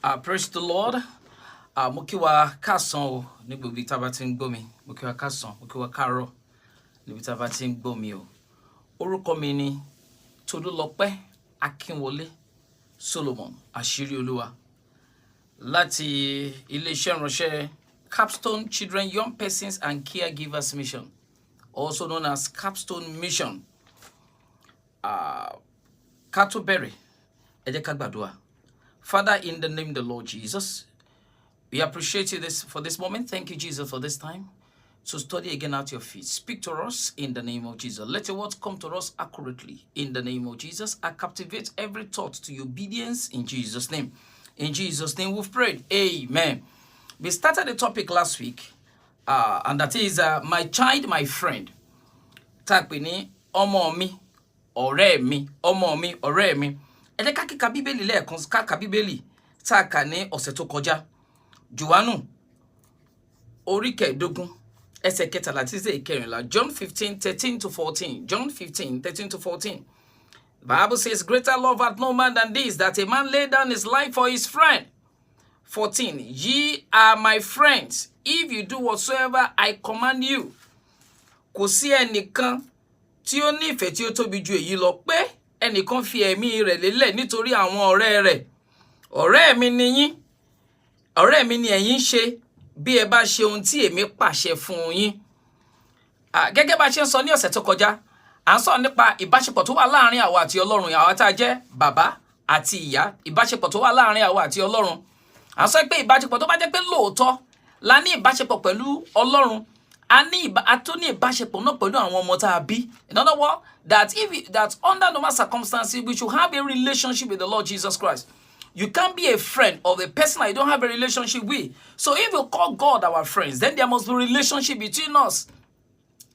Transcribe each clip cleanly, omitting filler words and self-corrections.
Praise the Lord. Mo kí wa káàsán o ní gbogbo ibi tá bá ti ń gbọ́ mi. Mo kí wa káàsán, mo kí wa káàárọ̀ níbi tá bá ti ń gbọ́ mi o. Orúkọ mi ni Tolúlọpẹ́ Akínwọlé Solomon Àṣírí Olúwa láti ilé-iṣẹ́ ìránṣẹ́ Capstone Children, Young Persons and Caregivers Mission, also known as Capstone Mission. Ká tó bẹ̀rẹ̀, ẹ jẹ́ ká gbàdúrà. Father, in the name of the Lord Jesus, we appreciate you for this moment. Thank you, Jesus, for this time to study again at your feet. Speak to us in the name of Jesus. Let your words come to us accurately in the name of Jesus. I captivate every thought to your obedience in Jesus' name. In Jesus' name we've prayed. Amen. We started the topic last week, and that is my child, my friend. Takpini, ọmọ mi, ọ̀rẹ́ mi, ọmọ mi, ọ̀rẹ́ mi. Ẹ jẹ́ ká kíka Bíbélì lẹ́ẹ̀kan, ká ka Bíbélì tá a kà ní ọ̀sẹ̀ tó kọjá. Jòhánù orí kẹẹ̀dógún ẹsẹ̀ kẹtàlá títí dé ìkẹrìnlá. John 15:13-14. John 15:13-14. The Bible says, greater love hath no man than this, that a man lay down his life for his friend. 14. Ye are my friends, if you do whatsoever I command you. Kò sí ẹnìkan tí ó nífẹ̀ẹ́ tí ó tóbi ju èyí lọ pé ẹnìkan fi ẹ̀mí rẹ̀ lélẹ̀ nítorí àwọn ọ̀rẹ́ rẹ̀. Ọ̀rẹ́ mi ni yín, ọ̀rẹ́ mi ni ẹ̀yin ṣe bí ẹ bá ṣe ohun tí èmi pàṣẹ fún yín. Gẹ́gẹ́ bá ṣe ń sọ ní ọ̀sẹ̀ tó kọjá, à ń sọ nípa ìbáṣepọ̀ tó wà láàrin àwa àti Ọlọ́run, àwa tá a jẹ́ bàbá àti ìyá, ìbáṣepọ̀ tó wà láàrin àwa àti Ọlọ́run. À ń sọ pé ìbáṣepọ̀ tó bá jẹ́ pé lóòótọ́ la ní ìbáṣepọ̀ pẹ̀lú Ọlọ́run, a tún ní ìbáṣepọ̀ náà pẹ̀lú àwọn ọmọ tá a bí. In other words, that under normal circumstances we should have a relationship with the Lord Jesus Christ. You can't be a friend of a person that you don't have a relationship with. So if you call God our friends, then there must be a relationship between us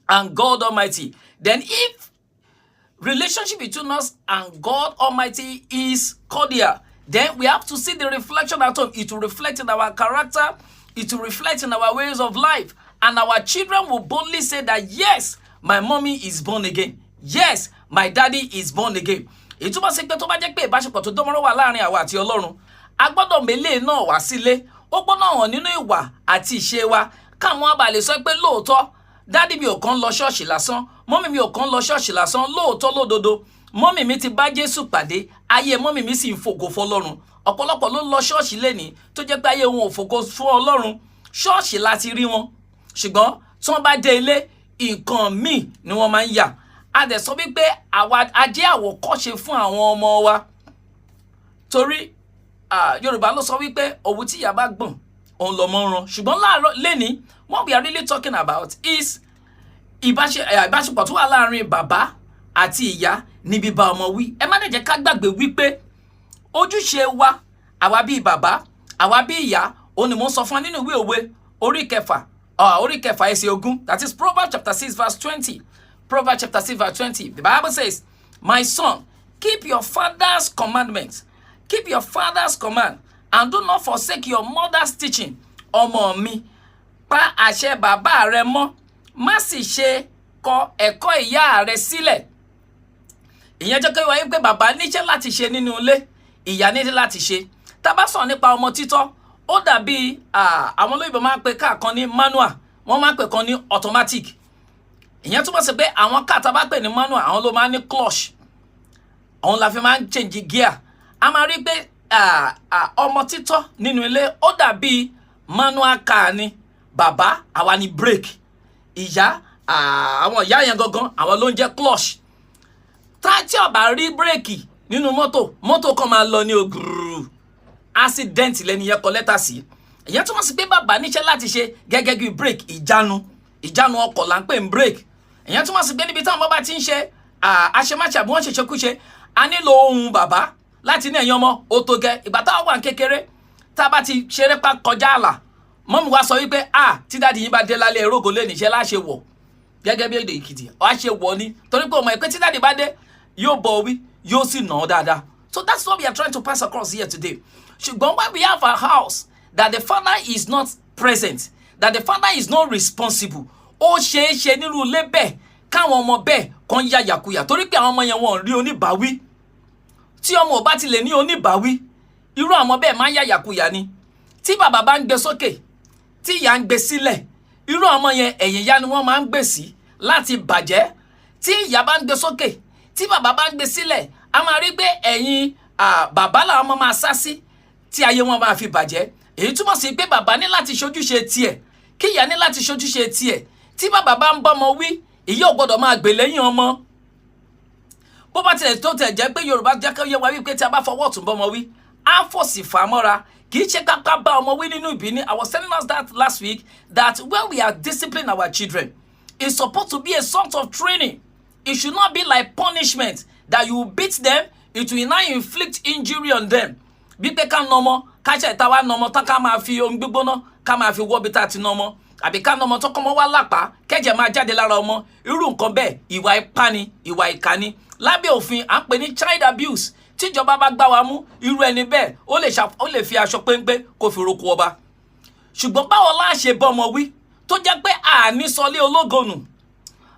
and God Almighty. Then if relationship between us and God Almighty is cordial, then we have to see the reflection at home. It will reflect in our character. It will reflect in our ways of life. And our children will boldly say that, yes, my mommy is born again. Yes, my daddy is born again. Ìtumọ̀ sí pé tó bá jẹ́ pé ìbáṣepọ̀ tó dánmọ́rán wà láàrin àwa àti Ọlọ́run, a gbọ́dọ̀ mélé náà wá sílé. Ó gbọ́dọ̀ hàn nínú ìwà àti ìṣe wa káwọn àbá lè sọ pé lóòótọ́ dádì mi ò kàn lọ ṣọ́ọ̀ṣì lásán, mọ́mì mi ò kàn lọ ṣọ́ọ̀ṣì lásán, lóòótọ́ lódodo mọ́mì mi ti bá Jésù pàdé, ayé mọ́mì mi sì ń fògo fọ́lọ́run. Ọ̀pọ̀lọpọ̀ ló lọ ṣọ́ọ̀ṣì lénìí tó jẹ́ pé ayé wọn ò fògo fún Ọlọ́run. Ṣọ́ọ̀ṣì láti rí wọn, ṣùgbọ́n tí wọ́n bá dé ilé nǹkan míì ni wọ́n máa ń yà. A dẹ̀ sọ wípé àwa ajé àwòkọ́ṣe fún àwọn ọmọ wa. Torí Yorùbá ló sọ wípé òwú tí ìyá bá gbọ̀n òun lọmọ ń ran. Ṣùgbọ́n láàárọ̀ lénìí, what we are really talking about is ìbáṣepọ̀ tó wà láàrin bàbá àti ìyá ní bíbá ọmọ wí. Ẹ má dẹ̀ jẹ́ ká gbàgbé wípé ojúṣe wa, àwa bí bàbá, àwa bí ìyá, òun ni mo ń sọ fún wa nínú ìwé Òwe orí kẹfà ẹsẹ̀ ogún. That is Proverbs chapter 6 verse 20. Proverbs chapter 6 verse 20. The Bible says, my son, keep your father's commandments. Keep your father's command and do not forsake your mother's teaching. Ọmọ mi, pa àṣẹ bàbá rẹ mọ́, má sì ṣe kọ ẹ̀kọ́ ìyá rẹ sílẹ̀. Ìyẹn jẹ́ kó wáyé pé bàbá níṣẹ́ láti ṣe nínú ilé, ìyá níṣẹ́ láti ṣe. Tá bá sọ nípa ọmọ títọ́, ó dàbí àwọn olóyìnbó máa ń pe káà kan ní manual, wọ́n máa ń pè kan ní automatic. Ìyẹn túmọ̀ sí pé àwọn káà tá bá pè ní manual, àwọn ló máa ń ní clutch. Àwọn la fi máa ń change gear. A máa rí pé ọmọ títọ́ nínú ilé ó dàbí manual car ni. Bàbá àwa ni brake. Ìyá àwọn ìyá yẹn gangan àwọn ló ń jẹ́ clutch. Tá tí ó bá rí brake nínú mọ́tò kan máa lọ ní oguru. Accident lẹ́ni yẹn kọ lẹ́tà sí. Ìyẹn túmọ̀ sí pé bàbá níṣẹ́ láti ṣe gẹ́gẹ́ bí brake, ìjánu ọkọ̀ là ń pè ní brake. Ìyẹn túmọ̀ sí pé níbi táwọn bàbá ti ń ṣe àṣemáṣe àbí wọ́n ṣe ṣekúṣe, a nílò ohùn bàbá láti ní ẹ̀yin ọmọ ó tó gẹ́. Ìgbà táwọn wà kékeré tá a bá ti ṣeré pa kọjá àlà, mọ́mù wa sọ wípé tí dáàdì yín bá dé lálẹ́ erógo lé níṣẹ́ láṣẹ wọ̀ gẹ́gẹ́ bí èdè Èkìtì ọ̀ á ṣe wọ̀ ni, torí pé ọmọ ẹ̀ pé tí dáàdì bá dé yóò bọ̀ wí yóò sì nà ọ́ dáadáa. So that's what we are trying to pass across here today. Ṣùgbọ́n when we have a house that the father is not present, that the father is not responsible, ó ṣeé ṣe nínú ilé bẹ́ẹ̀ káwọn ọmọ bẹ́ẹ̀ kan yá yàkuyà, torí pé àwọn ọmọ yẹn wọ́n rí oníbàáwí. Tí ọmọ ò bá ti lè ní oníbàáwí, irú àwọn bẹ́ẹ̀ máa ń yàyàkuyà ni tí bàbá bá ń gbé sókè tí ìyá ń gbé sílẹ̀ irú ọmọ yẹn ẹ̀yìn ìyá ni wọ́n máa ń gbé sí láti bàjẹ́ tí ìyá bá ń gbé sókè tí bàbá bá ń gbé sílẹ̀ a máa rí pé ẹ̀yìn bàbá làwọn ọmọ máa sá sí tí ayé wọn máa fi bàjẹ́ èyí túmọ̀ sí pé bàbá ní láti ṣojúṣe tiẹ̀ kí ìyá ní láti ṣojúṣe tiẹ̀ tí bàbá bá ń bọ́mọ wí ìyá ò gbọ́dọ̀ máa gbè lẹ́yìn ọmọ bó bá tilẹ̀ tó tẹ̀ jẹ́ pé Yorùbá jẹ́ kó yé wa wípé tí a bá fọwọ́ ọ̀tún bọ́mọ wí á fòsì fà mọ́ra kì í ṣe kápá bá ọmọ wí nínú ìbíní. I was telling us that last week that when we are disciplining our children it's supposed to be a sort of training. It should not be like punishment that you beat them, it will now inflict injury on them. Bí pé ká nọmọ ká ṣe ìta wá nọmọ tán ká máa fi omi gbígbóná ká máa fi wọ́ bí tá ti nọmọ àbí ká nọmọ tó kọ́mọ wá lápá kẹ́jẹ̀ máa jáde lára ọmọ irú nǹkan bẹ́ẹ̀ ìwà ipá ni ìwà ìkà ni lábẹ́ òfin à ń pè ní child abuse tíjọba bá gbá wa mú irú ẹni bẹ́ẹ̀ ó lè fi aṣọ péńpé kó fi roko ọba. Ṣùgbọ́n báwo la ṣe bọ́mọ wí tó jẹ́ pé àní sọlé ológo nù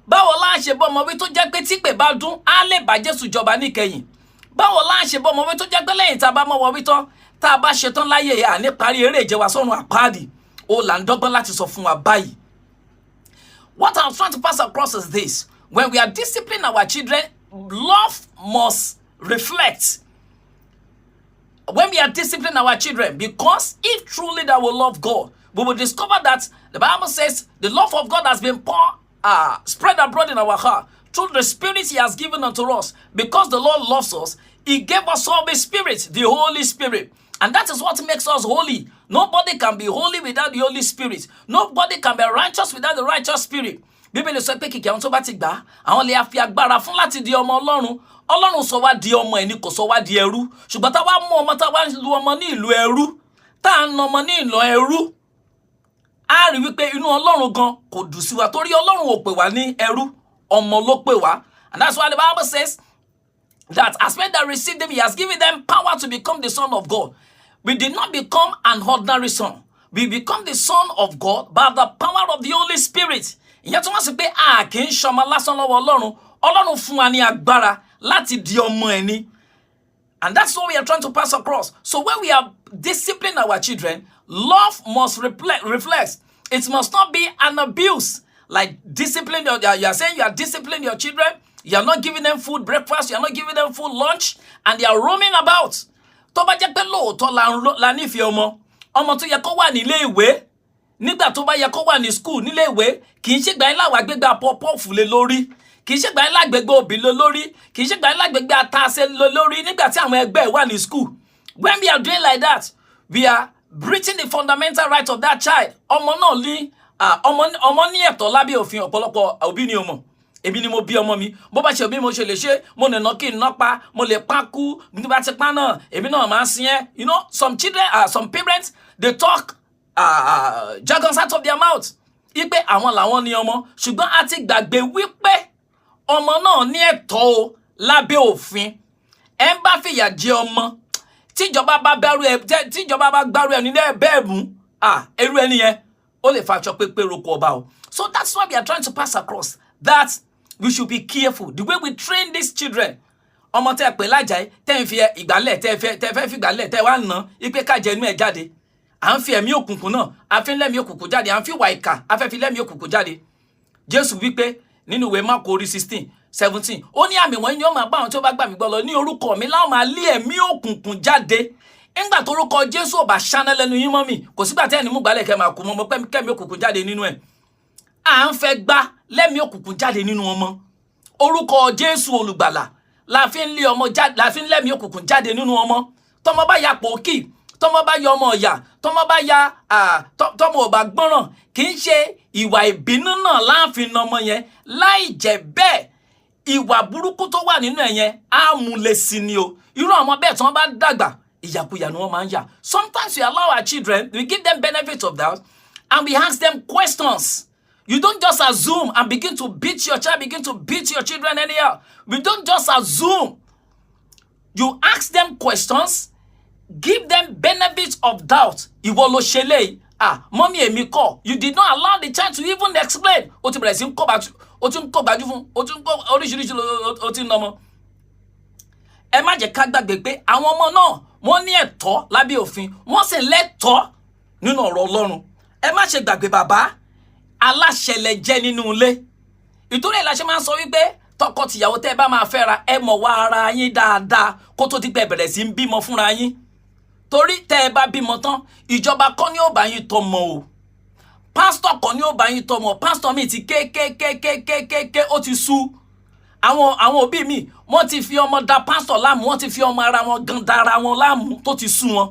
báwo la ṣe bọ́mọ wí tó jẹ́ pé típè bá dún á lè bá Jésù jọba níkẹyìn báwo la ṣe bọ́mọ wí tó jẹ́ pé lẹ́yìn tá a bá mọ́wọ́ wí tán tá a bá ṣetán láyé à ní parí eré ìjẹwà sọ́run àpáàdì ó là ń dọ́gbọ́n láti sọ fún wa báyìí. What I'm trying to pass across is this: when we are disciplining our children, love must reflect. When we are disciplining our children, because if truly that we love God, we will discover that the Bible says the love of God has been spread abroad in our heart through the Spirit He has given unto us. Because the Lord loves us, He gave us all the Spirit, the Holy Spirit. And that is what makes us holy. Nobody can be holy without the Holy Spirit. Nobody can be righteous without the righteous Spirit. Bíbélì sọ pé kìkì àwọn tó bá ti gbà àwọn lè fi agbára fún láti di ọmọ Ọlọ́run. Ọlọ́run sọ wá di ọmọ ẹni kò sọ wá di ẹrú. Ṣùgbọ́n tá wá mú ọmọ tá wá lu ọmọ ní ìlú ẹrú. Tá ń ọmọ ní ìlú ẹrú. A rí wípé inú Ọlọ́run gan kò dùn sí wa torí Ọlọ́run ò pè wá ní ẹrú. Ọmọ ló pè wá. And that's why the Bible says that as men that received Him, He has given them power to become the Son of God. We did not become an ordinary son. We become the Son of God by the power of the Holy Spirit. Ìyẹn tó wọ́n sì pé a kì í ṣọmọ lásán lọ́wọ́ Ọlọ́run. Ọlọ́run fún wa ní agbára láti di ọmọ ẹni. And that's what we are trying to pass across. So when we are disciplining our children, love must reflect. It must not be an abuse. Like discipline, you are saying you are disciplining your children. You are not giving them food breakfast. You are not giving them food lunch. And they are roaming about. Tó bá jẹ́ pé lóòótọ́ la nífẹ̀ẹ́ ọmọ tó yẹ kó wà nílé ìwé nígbà tó bá yẹ kó wà ní school nílé ìwé kì í ṣe gbà ńlá wà gbégbá pọ́pọ́ọ̀fù lé lórí kì í ṣe gbà ńlá gbégbá òbí lé lórí kì í ṣe gbà ńlá gbégbá àtàṣe lé lórí nígbà tí àwọn ẹgbẹ́ wà ní school. When we are doing like that, we are breaching the fundamental right of that child. Ọmọ náà ní ọmọ ní ẹ̀tọ́ lábẹ́ òfin ọ̀pọ̀lọpọ̀ òbí ni ọmọ. Èmi ni mo bí ọmọ mi bó bá ṣe òbí mo ṣe lè ṣe mo lè ná kí n ná pa mo lè pa kú bí bá ti pa náà èmi náà máa ń sin ẹ́. You know, some children some parents they talk jargons out of their mouth ipe àwọn làwọn ni ọmọ ṣùgbọ́n a ti gbàgbé wípé ọmọ náà ní ẹ̀tọ́ o lábẹ́ òfin. Ẹ ń bá fìyà jẹ ọmọ tíjọba bá gbárù ẹ nílẹ̀ bẹ́ẹ̀ mú ẹrú ẹni yẹn ó lè fa aṣọ pépé roko ọba o. So that's why we are trying to pass across that we should be careful the way we train these children. Ọmọ tẹ́ pè lájàí tẹ́ ń fi ìgbálẹ̀ tẹ́ fẹ́ fi ìgbálẹ̀ tẹ́ wá ná ipe ká jẹ inú ẹ̀ jáde. À ń fi ẹ̀mí òkùnkùn náà a fi ń lẹ́mí òkùnkùn jáde à ń fi ìwà ìkà a fẹ́ fi lẹ́mí òkùnkùn jáde. Jésù wípé nínú ìwé Máàkù orí 16:17 ó ní àmì wọ̀nyí ni ó máa bá àwọn tí ó bá gbà mí gbọ́ lọ ní orúkọ mi láwọn máa lé ẹ̀mí òkùnkùn jáde. Nígbà tó orúkọ Jésù ò bá ṣáná lẹ́nu yín mọ́ mi kò sígbà tẹ́ ẹni mú gbálẹ̀ kẹ́ máa kú mọ́ kẹ́mi òkùnkùn jáde nínú ẹ̀. À ń fẹ́ gbá lẹ́mí òkùnkùn jáde nínú ọmọ. Orúkọ Jésù olùgbàlà la fi ń lé ọmọ jáde la fi ń lẹ́mí òkùnkùn jáde nínú ọmọ. Tọ́mọ bá ya pòókì tọ́mọ bá ya ọmọ ọ̀yà tọ́mọ bá ya tọ́mọ ò bá gbọ́ràn kì í ṣe ìwà ìbínú náà láàfin ọmọ yẹn láì jẹ́ bẹ́ẹ̀ ìwà burúkú tó wà nínú ẹ̀ yẹn á mú lé sí ni o. Irú ọmọ bẹ́ẹ̀ tí wọ́n bá dàgbà ìyàkuyà ni wọ́n máa ń yà. Sometimes we allow our children, we give them benefit of doubt and we ask them questions. You don't just assume and begin to beat your child, begin to beat your children anyhow. We don't just assume. You ask them questions, give them benefits of doubt. Ìwọ ló ṣe léyìí. Mommy èmi kọ́. You did not allow the child to even explain. Ó ti bẹ̀rẹ̀ sí ń kọ́ gbájú fún, ó ti ń kọ́ oríṣiríṣi ó ti ń nọmọ. Ẹ má jẹ́ ká gbàgbé pé àwọn ọmọ náà wọ́n ní ẹ̀tọ́ lábẹ́ òfin, wọ́n sì lẹ́tọ̀ọ́ nínú ọ̀rọ̀ Ọlọ́run. Ẹ má ṣe gbàgbé bàbá, aláṣẹ lẹ jẹ́ nínú ilé. Ìtorí ẹ̀ la ṣe máa ń sọ wípé tọkọ-tìyàwó tẹ́ bá máa fẹ́ra, ẹ mọ̀ wá ara yín dáadáa kó tó di pé bẹ̀rẹ̀ sí ń bímọ fúnra yín. Torí tẹ́ ẹ bá bímọ tán, ìjọba kọ́ ni ó bá yín tọ́mọ o. Pásítọ̀ kọ́ ni ó bá yín tọ́mọ. Pásítọ̀ mi ti kékékékékékéké ó ti sú. Àwọn òbí mi, wọ́n ti fi ọmọ da pásítọ̀ láàmú, wọ́n ti fi ọmọ ara wọn gan dára wọn láàmú tó ti sú wọn.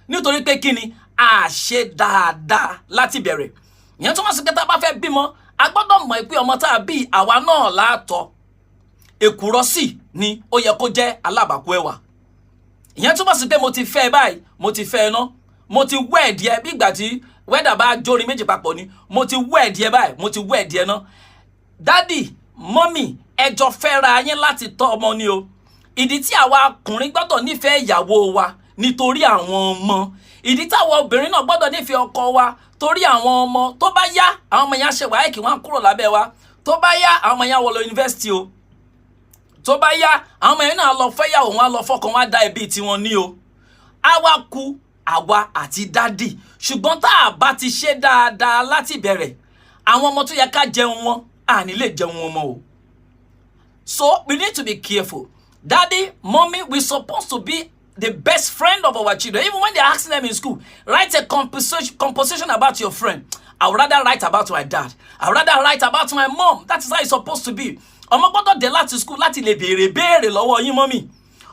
Nítorí pé kí ni? A ṣe dáadáa láti bẹ̀rẹ̀. Ìyẹn tó máa sì pé tá a bá fẹ́ bímọ, a gbọ́dọ̀ mọ̀ pé ọmọ tá a bí àwa náà láàtọ̀. Èkùrọ́ sì ni ó yẹ kó jẹ́ alábàákú ẹwà. Ìyẹn tó máa sì pé mo ti fẹ́ báyìí, mo ti fẹ́ ná, mo ti wẹ̀ díẹ̀ bí ìgbà tí wẹ́dà bá jórin méjì papọ̀ ni, mo ti wẹ̀ díẹ̀ báyìí, mo ti wẹ̀ díẹ̀ ná. Dádì, mọ́mì, ẹjọ́ fẹ́ra yín láti tọ́ ọmọ ni o. Ìdí tí àwa ọkùnrin gbọ́dọ̀ nífẹ̀ẹ́ ìyàwó wa nítorí àwọn ọmọ. Ìdí táwọn obìnrin náà gbọ́dọ̀ nífẹ̀ẹ́ ọkọ wa torí àwọn ọmọ. Tó bá yá, àwọn ọmọ yẹn á ṣe wáyéèkì, wọ́n á kúrò lábẹ́ wa. Tó bá yá, àwọn ọmọ yẹn á wọ lọ yunifásitì o. Tó bá yá, àwọn ọmọ yẹn náà lọ fẹ́yàwó, wọn á lọ fọ́kọ, wọn á dá ẹbí tiwọn ní o. Àwa kù àwa àti dádì. Ṣùgbọ́n tá a bá ti ṣe dáadáa láti bẹ̀rẹ̀, àwọn ọmọ tó yẹ ká jẹun wọn, à ní lè jẹun wọn mọ́ o. So we need to be careful. Daddy, mommy, we're supposed to be the best friend of our children. Even when they're asking them in school, write a composition about your friend. I would rather write about my dad. I would rather write about my mom. That is how it's supposed to be. Ọmọ gbọ́dọ̀ dé láti school láti lè béèrè lọ́wọ́ yín mommy.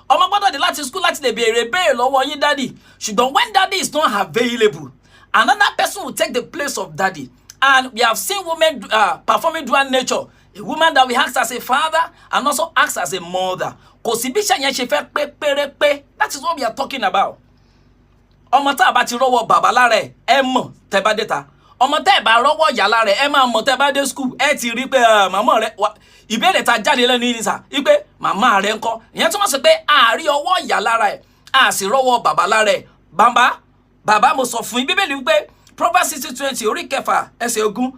Ọmọ gbọ́dọ̀ dé láti school láti lè béèrè lọ́wọ́ yín daddy. Ṣùgbọ́n when daddy is not available, another person will take the place of daddy. And we have seen women performing dual nature. A woman that we ask as a father and also acts as a mother. Kò sí bí ṣe yẹn ṣe fẹ́ pé pérépé. That is what we are talking about. Ọmọ tá bá ti rọ́wọ́ bàbá lára ẹ mọ̀ tẹ́ bá dé ta. Ọmọ tẹ́ bá rọ́wọ́ ìyá lára ẹ máa mọ̀ tẹ́ bá dé school. Ẹ ti rí pé màmá rẹ ìbéèrè ta jáde lẹ́nu yìí sà. Wípé màmá rẹ ńkọ́. Ìyẹn túmọ̀ sí pé a rí ọwọ́ ìyá lára ẹ, a sì rọ́wọ́ bàbá lára ẹ. Bàbá mo sọ fún yín Bíbélì wípé Proverbs 60:20 orí kẹfà ẹsẹ̀ ogún.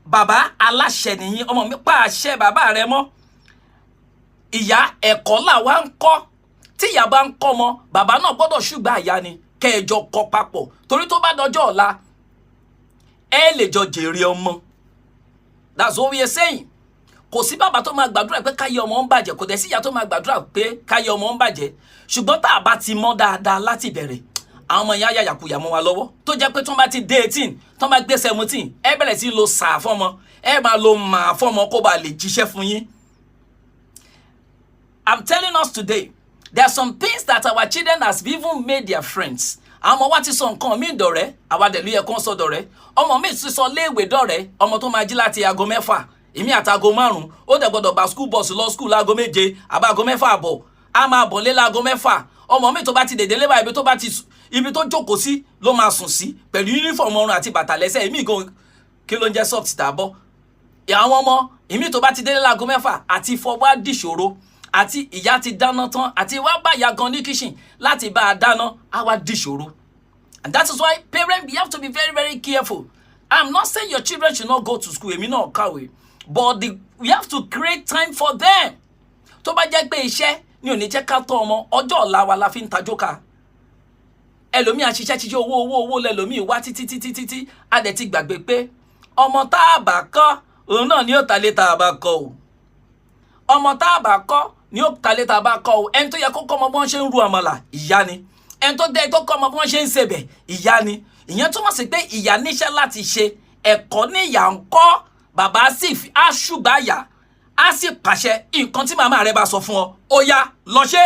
Bàbá aláṣẹ nìyí, ọmọ mi pa àṣẹ bàbá rẹ mọ́. Ìyá ẹ̀kọ́ là wá ń kọ́. Tí ìyá bá ń kọ́ mọ́, bàbá náà gbọ́dọ̀ ṣùgbọ́n àyà ni kẹjọ kọ́ papọ̀. Torí tó bá dọjọ́ ọ̀la, ẹ lè jọ jèrè ọmọ. That's what we are saying. Kò sí bàbá tó máa gbàdúrà pé káyé ọmọ ń bàjẹ́, kò dẹ̀ sí ìyá tó máa gbàdúrà pé káyé ọmọ ń bàjẹ́. Ṣùgbọ́n tá a bá ti mọ̀ dáadáa láti bẹ̀rẹ̀, àwọn ọmọ yẹn á yàyàkuyà mọ́ wa lọ́wọ́. Tó jẹ́ pé tó bá ti dé 18, tó bá gbé 17, ẹ bẹ̀rẹ̀ sí lo sà fọ́mọ, ẹ máa lo mà fọ́mọ kó bá lè jíṣẹ́ fún yín. I'm telling us today, there are some things that our children has even made their friends. Àwọn ọmọ wa ti sọ nǹkan míì dọ̀rẹ́, àwa dẹ̀ ló yẹ kó sọ dọ̀rẹ́. Ọmọ mi ti sọ léèwé dọ̀rẹ́, ọmọ tó máa jí láti aago 6, èmi àti aago 5, ó dẹ̀ gbọ́dọ̀ bá school bus lọ school láago 7, àbá aago 6 àbọ̀, a máa bọ̀ lé láago 6. Ọmọ mi tó bá ti dèdè lébà ibi tó jókòó sí ló máa sùn sí pẹ̀lú uniform ọrùn àti bàtà lẹ́sẹ̀. Èmi gan kí ló ń jẹ́ soft tàbọ̀. Àwọn ọmọ èmi tó bá ti délé láago 6 àti fọwọ́ dìṣòro, àti ìyá ti dáná tán àti wá bá ìyá gan ní kitchen láti bá a dáná á wá dìṣòro. And that is why parents, we have to be very, very careful. I'm not saying your children should not go to school, èmi náà kàwé, but we have to create time for them. Tó bá jẹ́ pé iṣẹ́ ni ò ní jẹ́ ká tọ́ ọmọ, ọjọ́ ọ̀la wa la fi ń tajóka. Ẹlòmíì àṣìṣẹ́ owó lẹ́lòmíì wá títí a dẹ̀ ti gbàgbé pé ọmọ tá a bá kọ́ òun náà ni ó ta lé tá a bá kọ́ o. Ọmọ tá a bá kọ́ ni ó ta lé tá a bá kọ́ o. Ẹni tó yẹ kó kọ́ ọmọ bí wọ́n ṣe ń ru àmàlà, ìyá ni. Ẹni tó dé tó kọ́ ọmọ bí wọ́n ṣe ń sebẹ̀, ìyá ni. Ìyẹn túmọ̀ sí pé ìyá níṣẹ́ láti ṣe, ẹ̀kọ́ ní ìyá ń kọ́, bàbá sì á ṣùgbọ́n àyà, á sì pàṣẹ nǹkan tí màmá rẹ bá sọ fún ọ, ó yá lọ ṣe.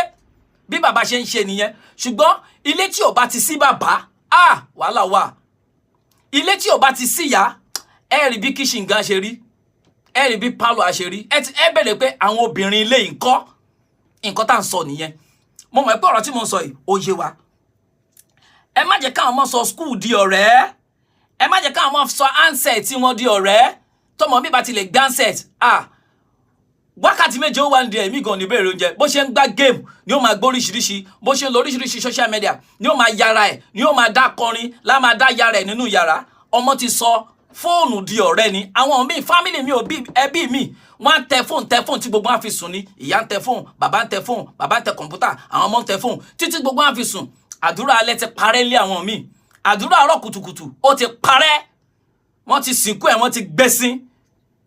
Bí bàbá ṣe ń ṣe nìyẹn. Ṣùgbọ́n ilé tí ò bá ti sí bàbá, wàhálà wà. Ilé tí ò bá ti sí ìyá, ẹ rí bí kitchen gan ṣe rí, ẹ rí bí parlour ṣe rí. Ẹ bẹ̀rẹ̀ pé àwọn obìnrin ilé yìí ńkọ́, nǹkan tá ń sọ nìyẹn. Mo mọ̀ pé ọ̀rọ̀ tí mo ń sọ yìí ó yé wa. Ẹ má jẹ́ káwọn ọmọ sọ school di ọ̀rẹ́. Ẹ má jẹ́ káwọn ọmọ sọ handset tí wọ́n di ọ̀rẹ́. Tọ́mọ mi bá ti lè gbé handset, wákàtí méje ó wà ní ẹ̀mí gan ní bẹ̀rẹ̀ oúnjẹ. Bó ṣe ń gbá game ni ó máa gbọ́ oríṣiríṣi, bó ṣe ń lo oríṣiríṣi social media ni ó máa yára ẹ̀, ni ó máa dá kọrin lá máa dá yára ẹ̀ nínú yàrá. Ọmọ ti sọ fóònù di ọ̀rẹ́ ni. Àwọn míì family mi ẹbí mi wọ́n tẹ fóònù tí gbogbo wọn fi sùn ni. Ìyá ń tẹ fóònù, bàbá ń tẹ fóònù, bàbá ń tẹ kọ̀ǹpútà, àwọn ọmọ ń tẹ fóònù títí gbogbo wọn fi sùn. Àdúrà alẹ́ ti parẹ́ lé àwọn míì. Àdúrà àárọ̀ kùtùkùtù ó ti parẹ́. Wọ́n ti sìnkú ẹ̀, wọ́n ti gbẹ́sìn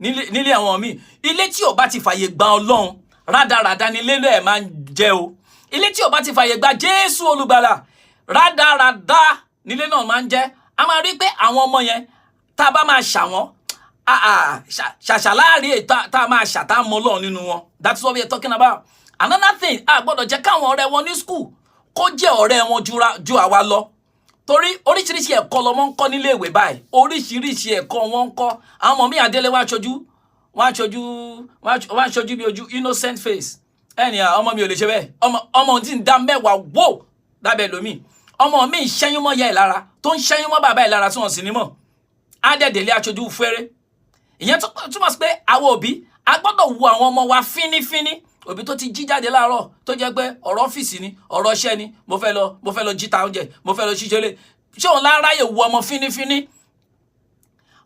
nílé àwọn míì. Ilé tí ò bá ti fàyè gba Ọlọ́run rádaràda ni ilé ẹ̀ máa ń jẹ́ o. Ilé tí ò bá ti fàyè gba Jésù olùgbàlà rádaràda nílé náà máa ń jẹ́. A máa rí pé àwọn ọmọ yẹn tá a bá máa ṣà wọ́n ṣàṣàláàrí tá a máa ṣàtà mọ́ Ọlọ́run nínú wọn. That's what we are talking about. Another thing, a gbọ́dọ̀ jẹ́ káwọn ọ̀rẹ́ wọn ní school kó jẹ́ ọ̀rẹ́ wọn ju àwa lọ. Torí oríṣiríṣi ẹ̀kọ́ lọmọ ń kọ́ nílé ìwé báyìí. Oríṣiríṣi ẹ̀kọ́ wọn ń kọ́. Àwọn ọmọ mi àdélé wọ́n á ṣojú bí ojú innocent face. Ẹni ọmọ mi ò lè ṣe bẹ́ẹ̀. Ọmọ tí ń dá mẹ́wàá wò lábẹ́ lómi. Ọmọ mi ń ṣẹ́yún mọ́ ìyá ẹ̀ lára tó ń ṣẹ́yún mọ́ bàbá ẹ̀ lára tí wọ́n sì ní mọ̀. Adẹ́dẹ̀lé aṣojú fẹ́rẹ́. Ìyẹn túmọ̀ sí pé àwọn òbí a gbọ́dọ̀ wo àwọn ọmọ wa fínífíní. Òbí tó ti jí jáde láàárọ̀ tó jẹ́ pé ọ̀rọ̀ ọ́fíìsì ni, ọ̀rọ̀ iṣẹ́ ni, mo fẹ́ lọ jíta oúnjẹ, mo fẹ́ lọ ṣiṣẹ́ lé. Ṣé òun láráyè wo ọmọ fínífíní?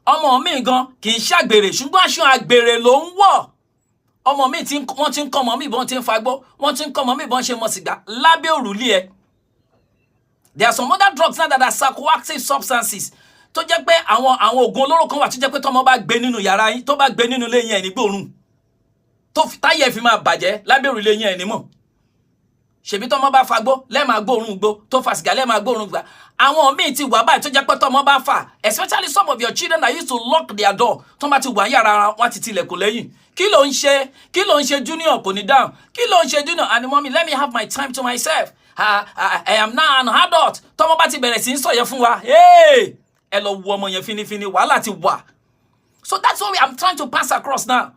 Ọmọ mi gan kì í ṣàgbèrè ṣùgbọ́n aṣọ àgbèrè ló ń wọ̀. Ọmọ mi wọ́n ti ń kọ́ ọmọ mi bọ́n ti ń fagbó, wọ́n ti ń kọ́ ọmọ mi bọ́n ṣe mọ sìgá lábẹ́ òrùlé ẹ̀. There are some other drugs now that are psychoactive substances. Tó jẹ́ pé àwọn oògùn olóró kan wà tó jẹ́ pé tọ́mọ bá gbé nínú yàrá yín, tó bá gbé nínú ilé yín ẹ̀ ní gbóòórùn. Táyé fi máa bàjẹ́ lábẹ́ òrùlé yín ẹ̀ ní mọ̀. Ṣèbí tọ́mọ bá fagbó lẹ́ẹ̀ máa gbóòórùn gbó, tó fa sìgá lẹ́ẹ̀ máa gbóòórùn gbà. Àwọn míì ti wà báyìí tó jẹ́ pé tọ́mọ bá fà, especially some of your children that used to lock their door. Tọ́mọ ti wà yàrá wọn ti tilẹ̀kùn lẹ́yìn. Kí ló ń ṣe Junior kò ní dáhùn? Kí ló ń ṣe Junior? And mommy, let me have my time to myself. I am now an adult. Tọ́mọ bá ti bẹ̀rẹ̀ sí ń sọ yẹn fún wa. Hey! Ẹ lọ wo ọmọ yẹn fínífíní, wàhálà ti wà. So that's what I'm trying to pass across now.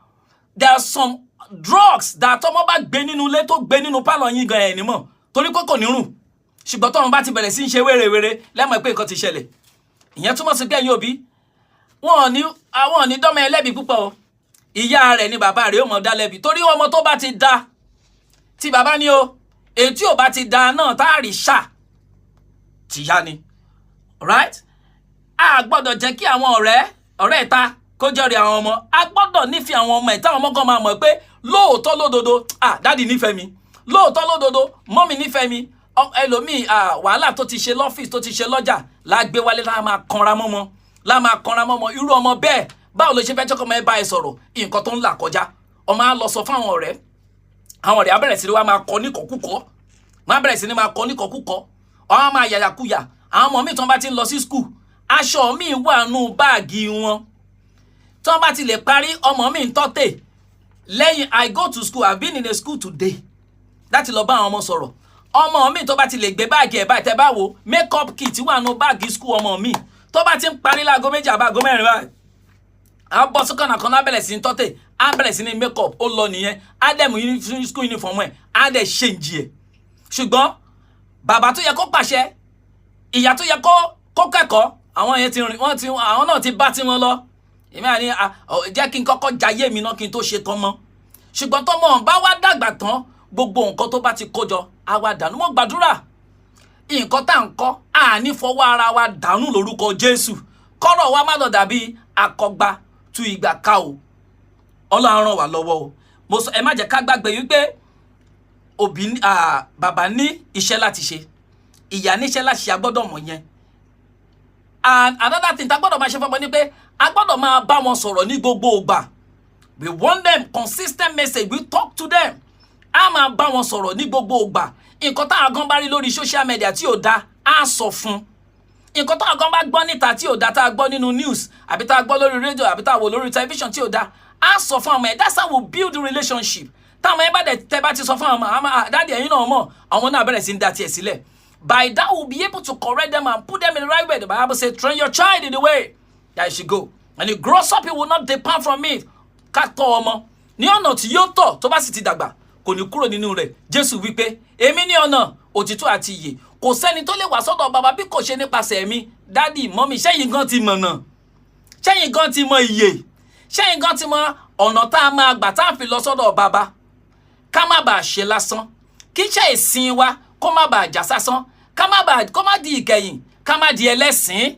There are some drugs that tọ́mọ bá gbé nínú ilé tó gbé nínú pálọ̀ yín gan ẹ̀ ní mọ̀. Torí pé kò ní rùn. Ṣùgbọ́n tọ́mọ bá ti bẹ̀rẹ̀ sí ń ṣe wérewère lẹ́mọ̀ pé nǹkan ti ṣẹlẹ̀. Ìyẹn túmọ̀ sí pé ẹ̀yin òbí àwọn ò ní dọ́mọ ẹlẹ́bi púpọ̀ o. Ìyá rẹ̀ ni bàbá rẹ̀ ó mọ̀ dá lẹ́bi. Torí ọmọ tó bá ti da tí bàbá ní o, èyí tí ò bá ti da náà tá a rí ṣà tìyá ni. Right? A gbọ́dọ̀ jẹ́ kí àwọn ọ̀rẹ́ ìta kó jẹ́rìí àwọn ọmọ. A gbọ́dọ̀ nífẹ̀ẹ́ àwọn ọmọ ẹ̀ táwọn ọmọ kan máa mọ̀ pé lóòótọ́ lódodo dáàdì nífẹ̀ẹ́ mi, lóòótọ́ lódodo mọ́mì nífẹ̀ẹ́ mi. Ẹlòmíì wàhálà tó ti ṣe lọ́fíìsì tó ti ṣe lọ́jà lágbé wálé lá máa kanra mọ́mọ́. Irú ọmọ bẹ́ẹ̀ báwo ló ṣe fẹ́ jọ́kọ́ ọmọ ẹ bá ẹ sọ̀rọ̀ nǹkan tó ń là kọjá. Ọmọ á lọ sọ fún àwọn ọ̀rẹ́ á bẹ̀rẹ̀ sí ni wá máa kọ níkọ̀kúkọ. Wọ́n á bẹ̀rẹ̀ sí ni máa kọ níkọ̀kúkọ. Ọmọ máa yàyàkuyà. Àwọn ọmọ míì tí wọ́n bá ti ń lọ sí school aṣọ mi wà nù báàgì wọn. Tí wọ́n bá ti lè parí ọmọ mi ń tọ́tẹ̀ lẹ́yìn I go to school, I've been in a school today láti lọ bá àwọn ọmọ sọ̀rọ̀. Ọmọ mi tó bá ti lè gbé báàgì ẹ̀ báyìí tẹ́ bá wo makeup kit wà nù báàgì school ọmọ mi. Tó bá ti ń parí láago 2 àbáago 4 báyìí á bọ́ sí kànáà kan náà bẹ̀rẹ̀ sí ní tọ́tẹ̀ á bẹ̀rẹ̀ sí ní makeup ó lọ nìyẹn á dẹ̀ mú school uniform ẹ̀ á dẹ̀ ṣèǹjì ẹ̀. Ṣùgbọ́n bàbá tó yẹ kó pàṣẹ, ìyá tó yẹ kó kẹ́kọ̀ọ́, àwọn yẹn ti rìn àwọn náà ti bá tí wọn lọ. Èmi àní jẹ́ kí n kọ́kọ́ jayé mi náà kí n tó ṣe tán mọ́. Ṣùgbọ́n tọ́mọ bá wá dàgbà tán gbogbo nǹkan tó bá ti kójọ á wá dànù. Mo gbàdúrà nǹkan tá à ń kọ́ àní fọwọ́ ara wa dànù lórúkọ Jésù. Kọ́rọ̀ wa má lọ dàbí akọgba tú ìgbà ká o. Ọlọ́run ràn wá lọ́wọ́ o. Mo sọ ẹ má jẹ́ ká gbàgbé wípé bàbá ní iṣẹ́ láti ṣe, ìyá ní iṣẹ́ láti ṣe, a gbọ́dọ̀ mọ̀ yẹn. And another thing tá gbọ́dọ̀ máa ṣe fún ọmọ ni pé a gbọ́dọ̀ máa bá wọn sọ̀rọ̀ ní gbogbo ìgbà. We want them consistent message, we talk to them. A máa bá wọn sọ̀rọ̀ ní gbogbo ìgbà. Nǹkan tá a gan bá rí lórí social media tí ò dá á sọ fún. Nǹkan tá a gan bá gbọ́ níta tí ò dá, tá a gbọ́ nínú news àbí tá a gbọ́ lórí radio àbí tá a wò lórí television tí ò dá á sọ fún ọmọ ẹ̀. That's how we build the relationship. Táwọn ẹ bá dẹ̀ tẹ́ bá ti sọ fún ọmọ dáàdì ẹ̀yin náà mọ̀ àwọn náà bẹ̀rẹ̀ sí ń dá tiẹ̀ sílẹ̀. By that we'll be able to correct them and put them in the right way. The Bible says, train your child in the way that he should go. And he grows up, he will not depart from it. Ká tọ́ ọmọ ní ọ̀nà tí yóò tọ̀ tó bá sì ti dàgbà kò ní kúrò nínú rẹ̀. Jésù wípé èmi ní ọ̀nà òtítọ́ àti ìyè. Kò sẹ́ni tó lè wá sọ́dọ̀ bàbá bí kò ṣe nípasẹ̀ mi. Daddy, mommy, ṣẹ́yìn gan ti mọ̀nà. Ṣẹ́yìn gan ti mọ ìyè. Ṣẹ́yìn gan ti mọ ọ̀nà tá a máa gbà tá a fi lọ sọ́dọ̀ bàbá. Ká má bàa ṣe lásán. Kí iṣẹ́ ìsìn wa kó má bàa jà sásán. Kó má di ìkẹyìn, ká má di ẹlẹ́sìn.